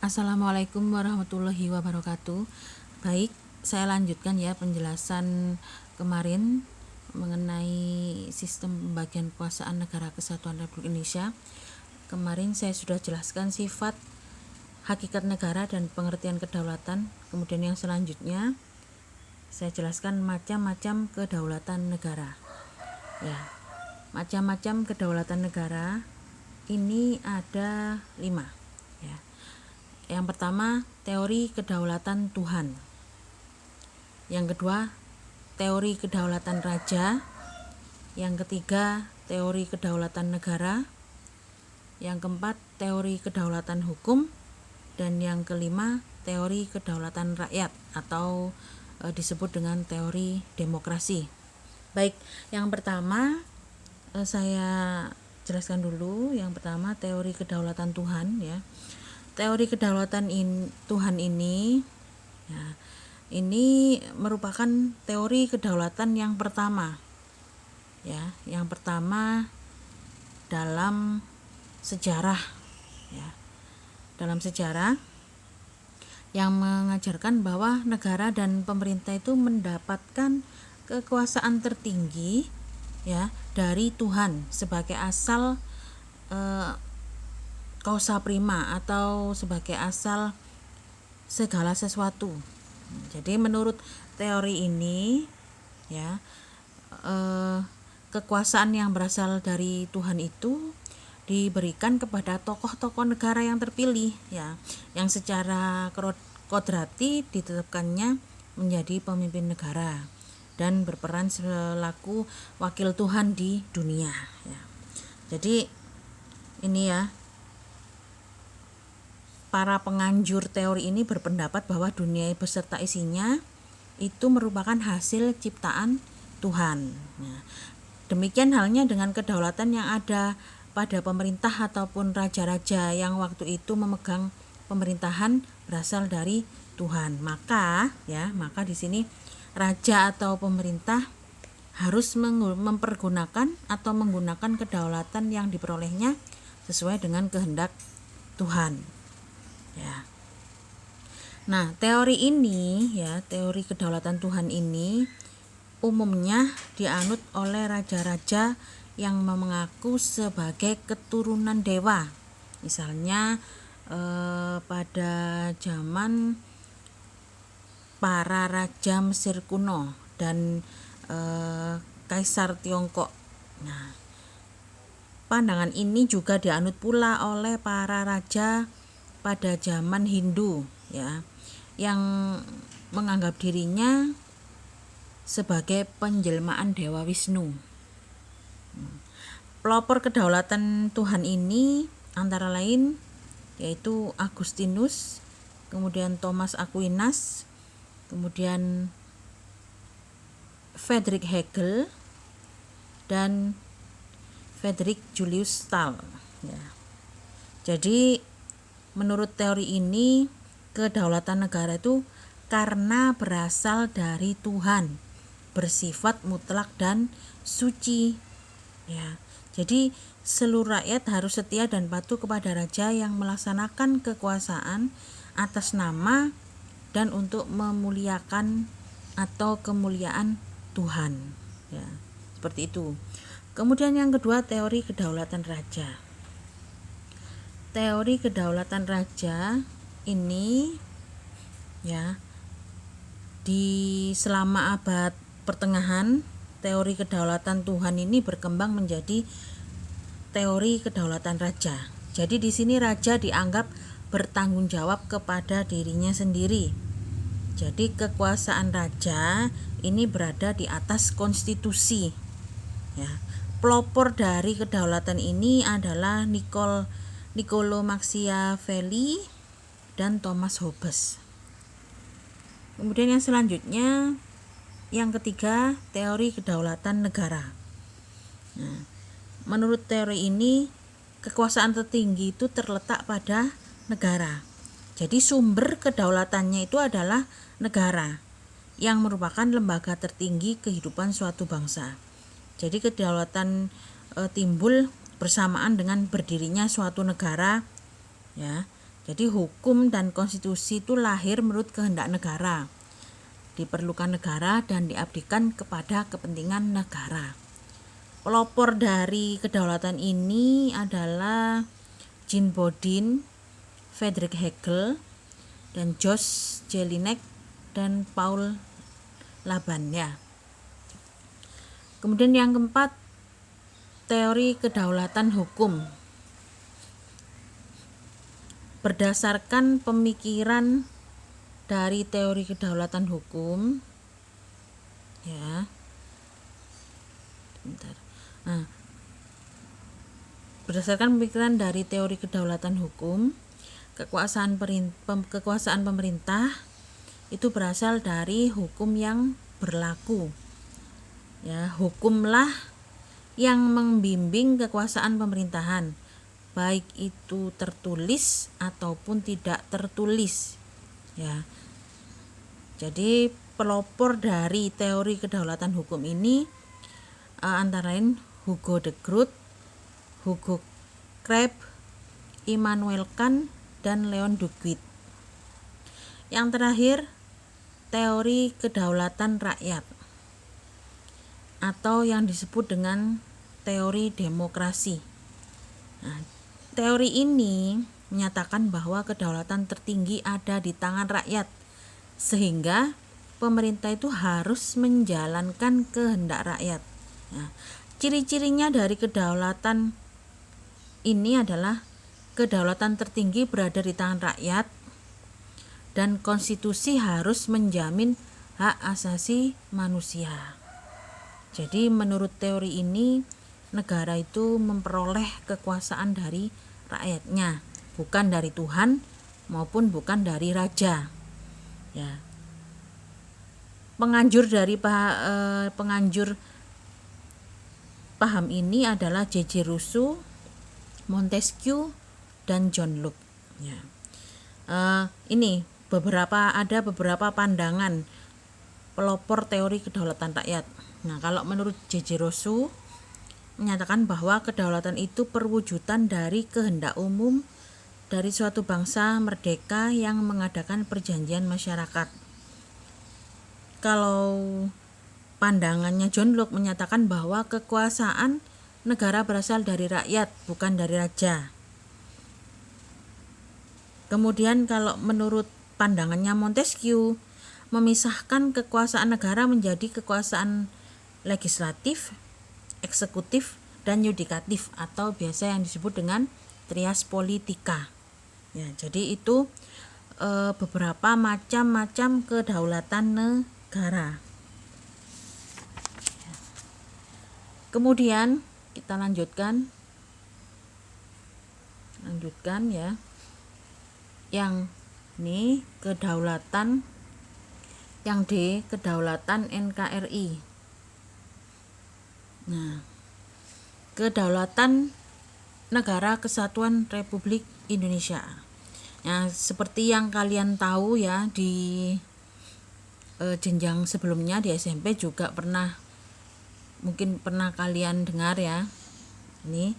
Assalamualaikum warahmatullahi wabarakatuh. Baik, saya lanjutkan ya penjelasan kemarin mengenai sistem pembagian kekuasaan Negara Kesatuan Republik Indonesia. Kemarin saya sudah jelaskan sifat, hakikat negara dan pengertian kedaulatan. Kemudian yang selanjutnya saya jelaskan macam-macam kedaulatan negara. Ya, macam-macam kedaulatan negara ini ada 5. Ya. Yang pertama, teori kedaulatan Tuhan. Yang kedua, teori kedaulatan raja. Yang ketiga, teori kedaulatan negara. Yang keempat, teori kedaulatan hukum. Dan yang kelima, teori kedaulatan rakyat atau disebut dengan teori demokrasi. Baik, yang pertama saya jelaskan dulu. Yang pertama, teori kedaulatan Tuhan ya. Teori kedaulatan Tuhan ini ya, ini merupakan teori kedaulatan yang pertama ya, yang pertama dalam sejarah ya, dalam sejarah yang mengajarkan bahwa negara dan pemerintah itu mendapatkan kekuasaan tertinggi ya dari Tuhan sebagai asal causa prima atau sebagai asal segala sesuatu. Jadi menurut teori ini ya, kekuasaan yang berasal dari Tuhan itu diberikan kepada tokoh-tokoh negara yang terpilih ya, yang secara kodrati ditetapkannya menjadi pemimpin negara dan berperan selaku wakil Tuhan di dunia ya. Jadi ini ya, para penganjur teori ini berpendapat bahwa dunia beserta isinya itu merupakan hasil ciptaan Tuhan. Nah, demikian halnya dengan kedaulatan yang ada pada pemerintah ataupun raja-raja yang waktu itu memegang pemerintahan berasal dari Tuhan. Maka di sini raja atau pemerintah harus mempergunakan atau menggunakan kedaulatan yang diperolehnya sesuai dengan kehendak Tuhan. Ya. Nah, teori ini ya, teori kedaulatan Tuhan ini umumnya dianut oleh raja-raja yang mengaku sebagai keturunan dewa. Misalnya pada zaman para raja Mesir kuno dan kaisar Tiongkok. Nah, pandangan ini juga dianut pula oleh para raja pada zaman Hindu ya, yang menganggap dirinya sebagai penjelmaan Dewa Wisnu. Pelopor kedaulatan Tuhan ini antara lain yaitu Agustinus, kemudian Thomas Aquinas, kemudian Friedrich Hegel dan Friedrich Julius Stahl ya. Jadi menurut teori ini, kedaulatan negara itu karena berasal dari Tuhan, bersifat mutlak dan suci ya. Jadi seluruh rakyat harus setia dan patuh kepada raja yang melaksanakan kekuasaan atas nama dan untuk memuliakan atau kemuliaan Tuhan ya. Seperti itu. Kemudian yang kedua, teori kedaulatan raja. Teori kedaulatan raja ini ya, di selama abad pertengahan teori kedaulatan Tuhan ini berkembang menjadi teori kedaulatan raja. Jadi di sini raja dianggap bertanggung jawab kepada dirinya sendiri. Jadi kekuasaan raja ini berada di atas konstitusi ya. Pelopor dari kedaulatan ini adalah Niccolo Machiavelli dan Thomas Hobbes. Kemudian yang selanjutnya, yang ketiga, teori kedaulatan negara. Nah, menurut teori ini, kekuasaan tertinggi itu terletak pada negara. Jadi sumber kedaulatannya itu adalah negara yang merupakan lembaga tertinggi kehidupan suatu bangsa. Jadi kedaulatan timbul bersamaan dengan berdirinya suatu negara ya, Jadi hukum dan konstitusi itu lahir menurut kehendak negara, diperlukan negara dan diabdikan kepada kepentingan negara. Pelopor dari kedaulatan ini adalah Jean Bodin, Friedrich Hegel, dan George Jelinek dan Paul Laban ya. Kemudian yang keempat, teori kedaulatan hukum. Berdasarkan pemikiran dari teori kedaulatan hukum ya. Bentar. Nah, berdasarkan pemikiran dari teori kedaulatan hukum, kekuasaan pemerintah itu berasal dari hukum yang berlaku. Ya, hukumlah yang membimbing kekuasaan pemerintahan, baik itu tertulis ataupun tidak tertulis. Ya. Jadi pelopor dari teori kedaulatan hukum ini antara lain Hugo de Groot, Hugo Crabb, Immanuel Kant, dan Leon Duguid. Yang terakhir, teori kedaulatan rakyat atau yang disebut dengan teori demokrasi. Nah, teori ini menyatakan bahwa kedaulatan tertinggi ada di tangan rakyat, sehingga pemerintah itu harus menjalankan kehendak rakyat. Nah, ciri-cirinya dari kedaulatan ini adalah kedaulatan tertinggi berada di tangan rakyat dan konstitusi harus menjamin hak asasi manusia. Jadi menurut teori ini negara itu memperoleh kekuasaan dari rakyatnya, bukan dari Tuhan maupun bukan dari raja. Ya. Penganjur paham ini adalah J.J. Rousseau, Montesquieu, dan John Locke. Ya. Ini ada beberapa pandangan pelopor teori kedaulatan rakyat. Nah, kalau menurut J.J. Rousseau menyatakan bahwa kedaulatan itu perwujudan dari kehendak umum dari suatu bangsa merdeka yang mengadakan perjanjian masyarakat. Kalau pandangannya John Locke menyatakan bahwa kekuasaan negara berasal dari rakyat, bukan dari raja. Kemudian kalau menurut pandangannya Montesquieu, memisahkan kekuasaan negara menjadi kekuasaan legislatif, eksekutif, dan yudikatif atau biasa yang disebut dengan trias politika. Ya, jadi itu beberapa macam-macam kedaulatan negara. Kemudian kita lanjutkan ya. Yang ini kedaulatan yang D, kedaulatan NKRI. Nah, kedaulatan Negara Kesatuan Republik Indonesia. Nah, seperti yang kalian tahu ya, di jenjang sebelumnya di SMP juga mungkin pernah kalian dengar ya, ini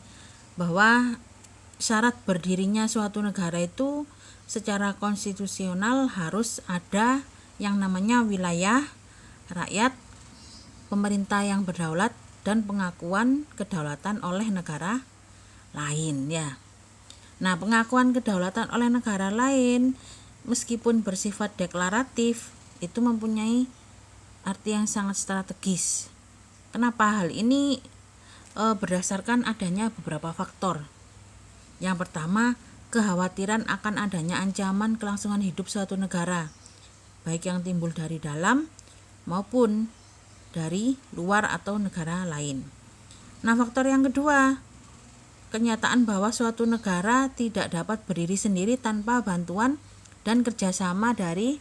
bahwa syarat berdirinya suatu negara itu secara konstitusional harus ada yang namanya wilayah, rakyat, pemerintah yang berdaulat, dan pengakuan kedaulatan oleh negara lain ya. Nah, pengakuan kedaulatan oleh negara lain meskipun bersifat deklaratif itu mempunyai arti yang sangat strategis. Kenapa hal ini? Berdasarkan adanya beberapa faktor. Yang pertama, kekhawatiran akan adanya ancaman kelangsungan hidup suatu negara, baik yang timbul dari dalam maupun dari luar atau negara lain. Nah, faktor yang kedua, kenyataan bahwa suatu negara tidak dapat berdiri sendiri tanpa bantuan dan kerjasama dari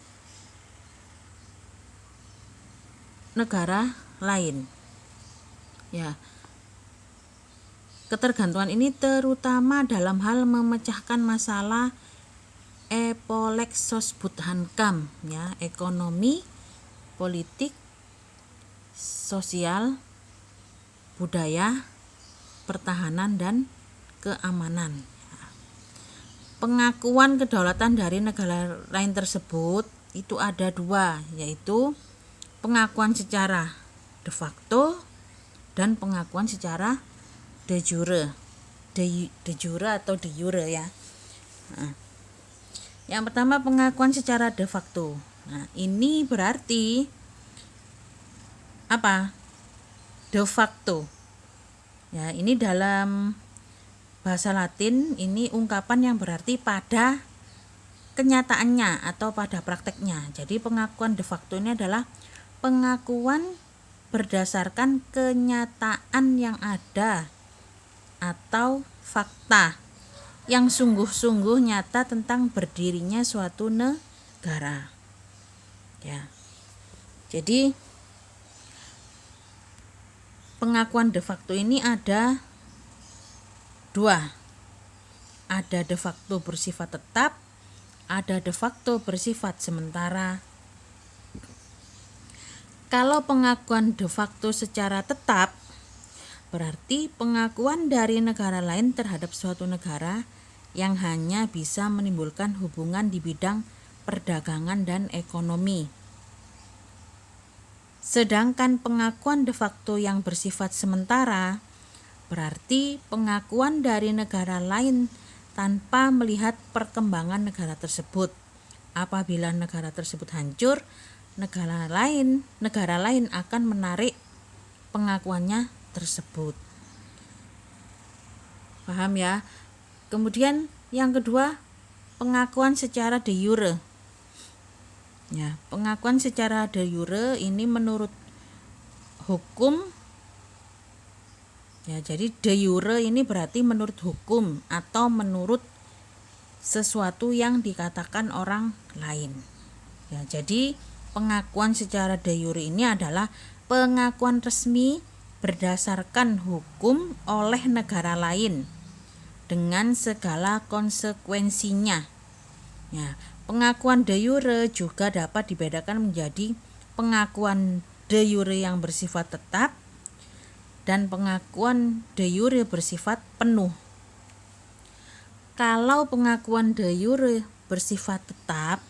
negara lain. Ya, ketergantungan ini terutama dalam hal memecahkan masalah Epolexos Budhankam ya, ekonomi, politik, sosial, budaya, pertahanan, dan keamanan. pengakuan kedaulatan dari negara lain tersebut itu ada dua, yaitu pengakuan secara de facto dan pengakuan secara de jure. De jure atau de jure ya. Nah, yang pertama pengakuan secara de facto. Nah, ini berarti apa? De facto. Ya, ini dalam bahasa Latin ini ungkapan yang berarti pada kenyataannya atau pada prakteknya. Jadi pengakuan de facto ini adalah pengakuan berdasarkan kenyataan yang ada atau fakta yang sungguh-sungguh nyata tentang berdirinya suatu negara. Ya. Jadi pengakuan de facto ini ada dua. Ada de facto bersifat tetap, ada de facto bersifat sementara. Kalau pengakuan de facto secara tetap, berarti pengakuan dari negara lain terhadap suatu negara yang hanya bisa menimbulkan hubungan di bidang perdagangan dan ekonomi. Sedangkan pengakuan de facto yang bersifat sementara berarti pengakuan dari negara lain tanpa melihat perkembangan negara tersebut. Apabila negara tersebut hancur, negara lain akan menarik pengakuannya tersebut. Paham ya? Kemudian yang kedua, pengakuan secara de jure. Ya, pengakuan secara de jure ini menurut hukum. Ya, jadi de jure ini berarti menurut hukum atau menurut sesuatu yang dikatakan orang lain. Ya, jadi pengakuan secara de jure ini adalah pengakuan resmi berdasarkan hukum oleh negara lain dengan segala konsekuensinya. Ya, pengakuan de jure juga dapat dibedakan menjadi pengakuan de jure yang bersifat tetap dan pengakuan de jure bersifat penuh. Kalau pengakuan de jure bersifat tetap,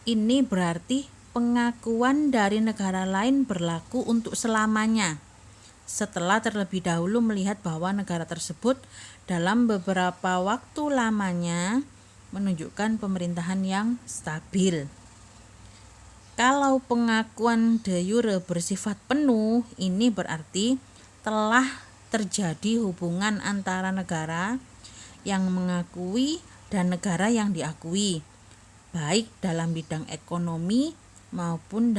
ini berarti pengakuan dari negara lain berlaku untuk selamanya setelah terlebih dahulu melihat bahwa negara tersebut dalam beberapa waktu lamanya menunjukkan pemerintahan yang stabil. Kalau pengakuan de jure bersifat penuh, ini berarti telah terjadi hubungan antara negara yang mengakui dan negara yang diakui, baik dalam bidang ekonomi maupun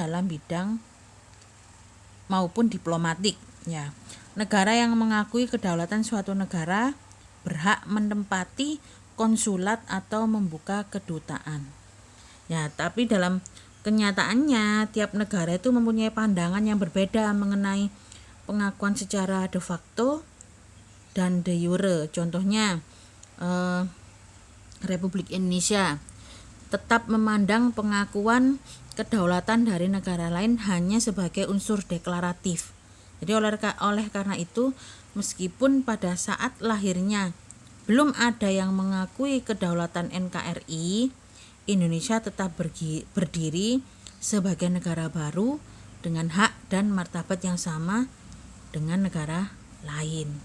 diplomatik. Ya, negara yang mengakui kedaulatan suatu negara berhak menempati konsulat atau membuka kedutaan. Ya, tapi dalam kenyataannya tiap negara itu mempunyai pandangan yang berbeda mengenai pengakuan secara de facto dan de jure. Contohnya Republik Indonesia tetap memandang pengakuan kedaulatan dari negara lain hanya sebagai unsur deklaratif. Jadi oleh karena itu, meskipun pada saat lahirnya belum ada yang mengakui kedaulatan NKRI, Indonesia tetap berdiri sebagai negara baru dengan hak dan martabat yang sama dengan negara lain.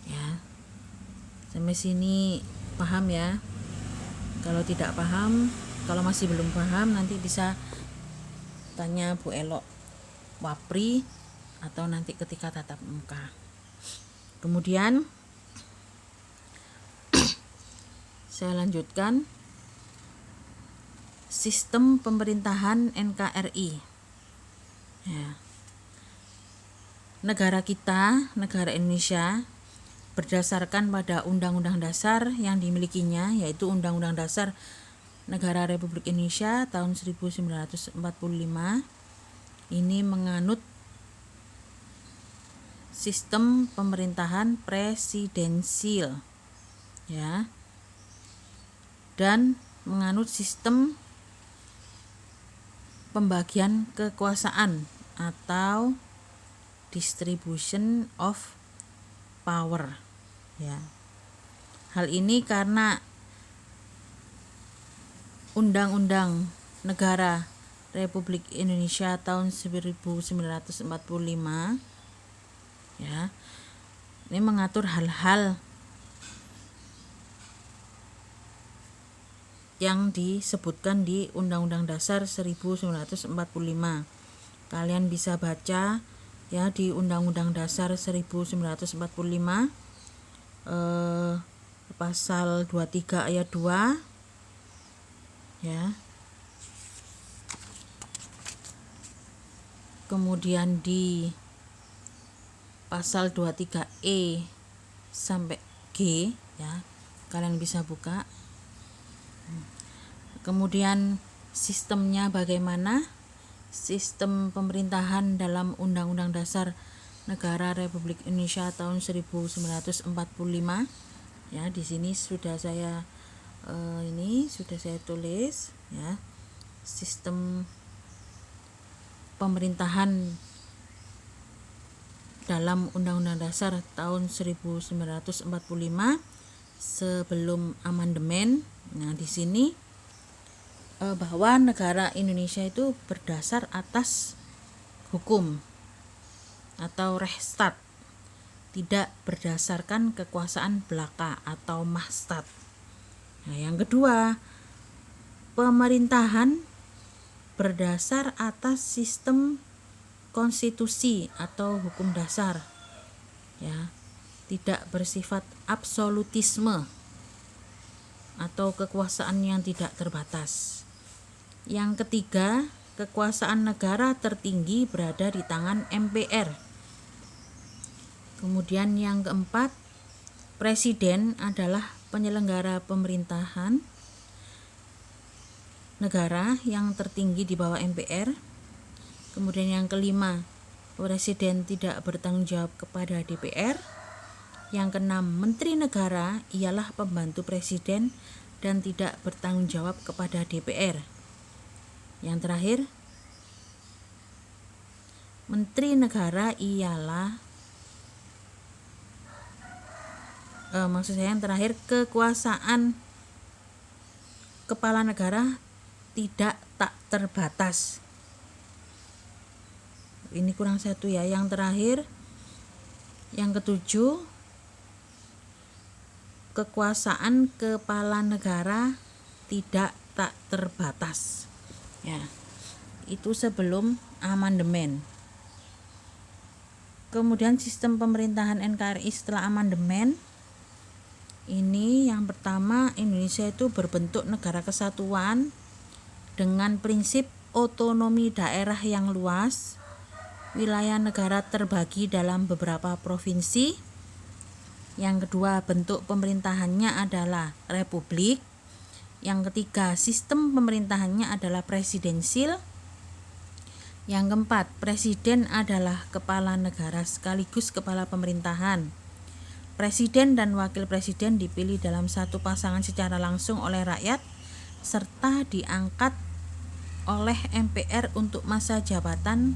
Ya. Sampai sini paham ya? Kalau tidak paham, kalau masih belum paham, nanti bisa tanya Bu Elok Wapri atau nanti ketika tatap muka. Kemudian saya lanjutkan sistem pemerintahan NKRI. Ya. Negara kita, negara Indonesia, berdasarkan pada Undang-Undang Dasar yang dimilikinya, yaitu Undang-Undang Dasar Negara Republik Indonesia tahun 1945, ini menganut sistem pemerintahan presidensil, ya, dan menganut sistem pembagian kekuasaan atau distribution of power, ya. Hal ini karena Undang-Undang Negara Republik Indonesia tahun 1945 ya. Ini mengatur hal-hal yang disebutkan di Undang-Undang Dasar 1945. Kalian bisa baca ya di Undang-Undang Dasar 1945 pasal 23 ayat 2 ya. Kemudian di pasal 23E sampai G ya. Kalian bisa buka. Kemudian sistemnya bagaimana? Sistem pemerintahan dalam Undang-Undang Dasar Negara Republik Indonesia tahun 1945 ya. Di sini sudah saya tulis ya. Sistem pemerintahan dalam Undang-Undang Dasar tahun 1945 sebelum amandemen. Nah, di sini bahwa negara Indonesia itu berdasar atas hukum atau Rechtsstaat, tidak berdasarkan kekuasaan belaka atau Machtstaat. Nah, yang kedua, pemerintahan berdasar atas sistem konstitusi atau hukum dasar ya, tidak bersifat absolutisme atau kekuasaan yang tidak terbatas. Yang ketiga, kekuasaan negara tertinggi berada di tangan MPR. Kemudian yang keempat, presiden adalah penyelenggara pemerintahan negara yang tertinggi di bawah MPR. Kemudian yang kelima, presiden tidak bertanggung jawab kepada DPR. Yang keenam, menteri negara ialah pembantu presiden dan tidak bertanggung jawab kepada DPR. Yang terakhir, menteri negara ialah kekuasaan kepala negara tidak tak terbatas. Ini kurang satu ya. Yang terakhir, yang ketujuh, kekuasaan kepala negara tidak tak terbatas. Ya, itu sebelum amandemen. Kemudian sistem pemerintahan NKRI setelah amandemen. Ini yang pertama, Indonesia itu berbentuk negara kesatuan dengan prinsip otonomi daerah yang luas. Wilayah negara terbagi dalam beberapa provinsi. Yang kedua, bentuk pemerintahannya adalah republik. Yang ketiga, sistem pemerintahannya adalah presidensil. Yang keempat, presiden adalah kepala negara sekaligus kepala pemerintahan. Presiden dan wakil presiden dipilih dalam satu pasangan secara langsung oleh rakyat serta diangkat oleh MPR untuk masa jabatan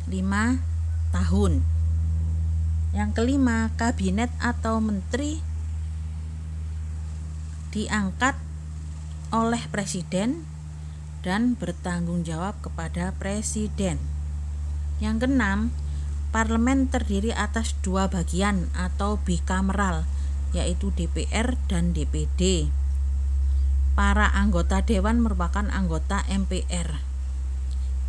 5 tahun. Yang kelima, kabinet atau menteri diangkat oleh presiden dan bertanggung jawab kepada presiden. Yang keenam, parlemen terdiri atas 2 bagian atau bikameral, yaitu DPR dan DPD. Para anggota dewan merupakan anggota MPR.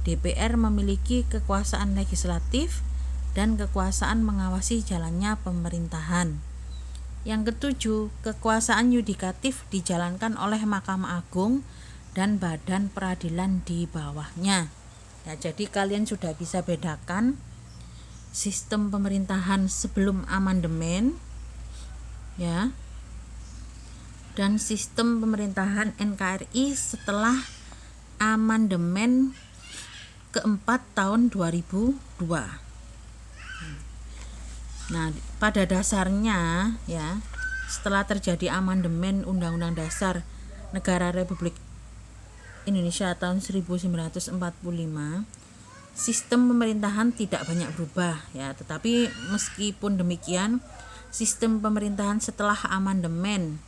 DPR memiliki kekuasaan legislatif dan kekuasaan mengawasi jalannya pemerintahan. Yang ketujuh, kekuasaan yudikatif dijalankan oleh Mahkamah Agung dan badan peradilan di bawahnya. Ya, jadi kalian sudah bisa bedakan sistem pemerintahan sebelum amandemen ya, dan sistem pemerintahan NKRI setelah amandemen keempat tahun 2002. Nah, pada dasarnya ya, setelah terjadi amandemen Undang-Undang Dasar Negara Republik Indonesia tahun 1945, sistem pemerintahan tidak banyak berubah ya, tetapi meskipun demikian sistem pemerintahan setelah amandemen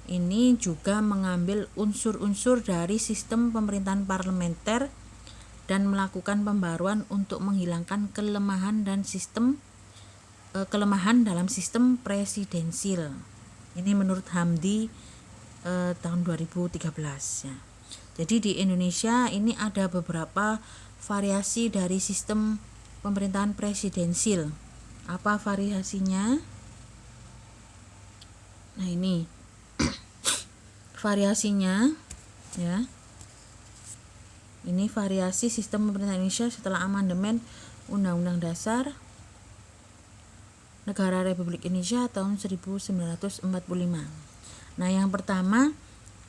ini juga mengambil unsur-unsur dari sistem pemerintahan parlementer dan melakukan pembaruan untuk menghilangkan kelemahan dalam sistem presidensil. Ini menurut Hamdi tahun 2013 ya. Jadi di Indonesia ini ada beberapa variasi dari sistem pemerintahan presidensil. Apa variasinya? Nah, ini variasinya ya. Ini variasi sistem pemerintahan Indonesia setelah amandemen Undang-Undang Dasar Negara Republik Indonesia tahun 1945. Nah, yang pertama,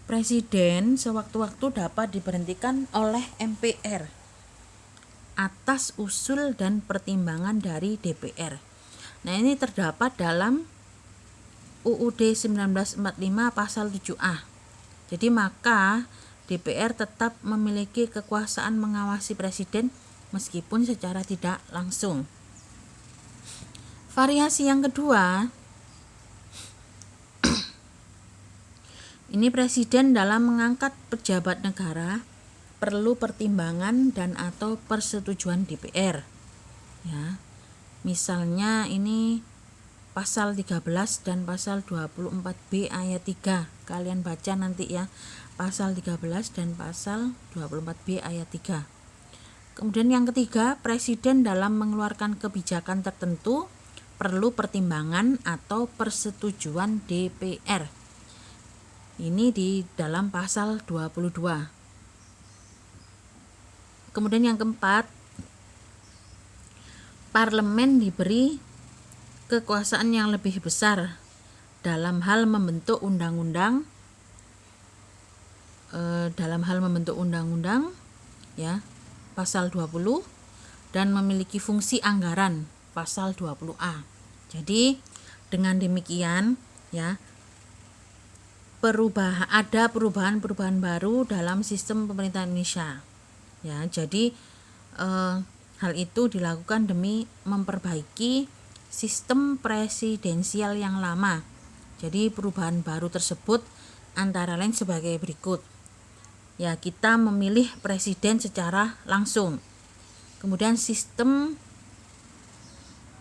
presiden sewaktu-waktu dapat diberhentikan oleh MPR atas usul dan pertimbangan dari DPR. Nah, ini terdapat dalam UUD 1945 pasal 7A. Jadi maka DPR tetap memiliki kekuasaan mengawasi presiden meskipun secara tidak langsung. Variasi yang kedua, ini presiden dalam mengangkat pejabat negara perlu pertimbangan dan atau persetujuan DPR. Ya. Misalnya ini pasal 13 dan pasal 24B ayat 3. Kalian baca nanti ya. Pasal 13 dan pasal 24B ayat 3. Kemudian yang ketiga, presiden dalam mengeluarkan kebijakan tertentu perlu pertimbangan atau persetujuan DPR. Ini di dalam pasal 22. Kemudian yang keempat, parlemen diberi kekuasaan yang lebih besar dalam hal membentuk undang-undang ya, pasal 20, dan memiliki fungsi anggaran pasal 20A. Jadi dengan demikian ya, ada perubahan baru dalam sistem pemerintahan Indonesia. Ya, jadi hal itu dilakukan demi memperbaiki sistem presidensial yang lama. Jadi perubahan baru tersebut antara lain sebagai berikut. Ya, kita memilih presiden secara langsung. Kemudian sistem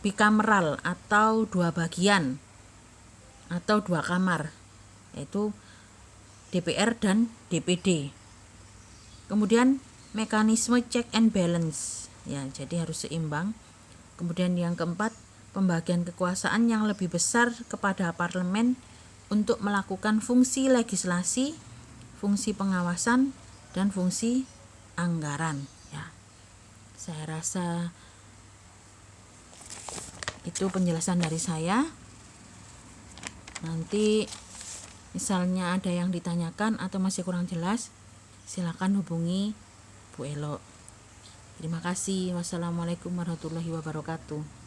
bikameral atau dua bagian atau dua kamar, yaitu DPR dan DPD. Kemudian mekanisme check and balance, ya, jadi harus seimbang. Kemudian yang keempat, pembagian kekuasaan yang lebih besar kepada parlemen untuk melakukan fungsi legislasi, fungsi pengawasan, dan fungsi anggaran. Ya, saya rasa itu penjelasan dari saya. Nanti misalnya ada yang ditanyakan atau masih kurang jelas, silakan hubungi Bu Elo. Terima kasih. Wassalamualaikum warahmatullahi wabarakatuh.